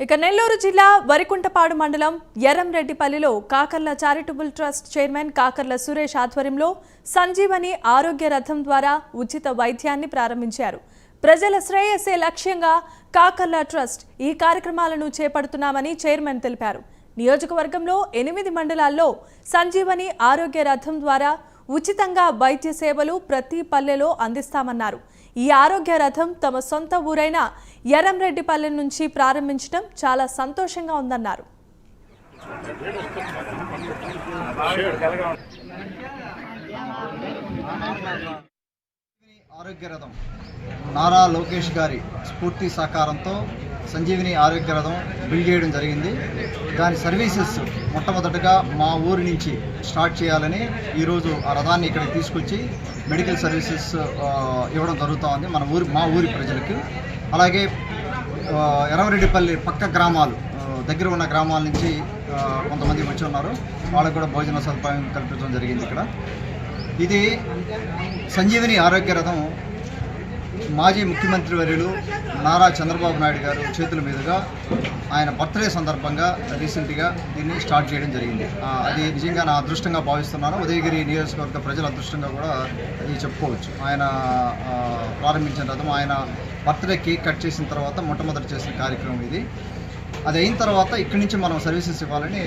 ఇక నెల్లూరు జిల్లా వరికుంటపాడు మండలం ఎర్రంరెడ్డిపల్లిలో Kakarla charitable trust chairman Kakarla Suresh ఆధ్వర్యంలో సంజీవని ఆరోగ్య రథం ద్వారా ఉచిత వైద్యాన్ని ప్రారంభించారు. ప్రజల శ్రేయస్సే లక్ష్యంగా కాకర్ల ట్రస్ట్ ఈ కార్యక్రమాలను చేపడుతున్నామని చైర్మన్ తెలిపారు. నియోజకవర్గంలో 8 మండలాల్లో సంజీవని ఆరోగ్య రథం ద్వారా ఉచితంగా వైద్య సేవలు ప్రతి పల్లెలో అందిస్తామన్నారు. ఈ ఆరోగ్య రథం తమ సొంత ఊరైన ఎర్రంరెడ్డిపల్లి నుంచి ప్రారంభించడం చాలా సంతోషంగా ఉందన్నారు. ఆరోగ్య రథం నారా లోకేష్ గారి స్ఫూర్తి సహకారంతో సంజీవిని ఆరోగ్య రథం బిల్డ్ చేయడం జరిగింది. దాని సర్వీసెస్ మొట్టమొదటగా మా ఊరి నుంచి స్టార్ట్ చేయాలని ఈరోజు ఆ రథాన్ని ఇక్కడికి తీసుకొచ్చి మెడికల్ సర్వీసెస్ ఇవ్వడం జరుగుతూ ఉంది మా ఊరి ప్రజలకి. అలాగే ఎర్రంరెడ్డిపల్లి పక్క గ్రామాలు దగ్గర ఉన్న గ్రామాల నుంచి కొంతమంది వచ్చి ఉన్నారు. వాళ్ళకు కూడా భోజన సదుపాయం కల్పించడం జరిగింది. ఇక్కడ ఇది సంజీవిని ఆరోగ్య రథం మాజీ ముఖ్యమంత్రి వర్యులు నారా చంద్రబాబు నాయుడు గారు చేతుల మీదుగా ఆయన బర్త్డే సందర్భంగా రీసెంట్గా దీన్ని స్టార్ట్ చేయడం జరిగింది. అది నిజంగా నా అదృష్టంగా భావిస్తున్నాను. ఉదయగిరి నియోజకవర్గ ప్రజల అదృష్టంగా కూడా అది చెప్పుకోవచ్చు. ఆయన ప్రారంభించిన రథం, ఆయన బర్త్డే కేక్ కట్ చేసిన తర్వాత మొట్టమొదటి చేసిన కార్యక్రమం ఇది. అది అయిన తర్వాత ఇక్కడి నుంచి మనం సర్వీసెస్ ఇవ్వాలని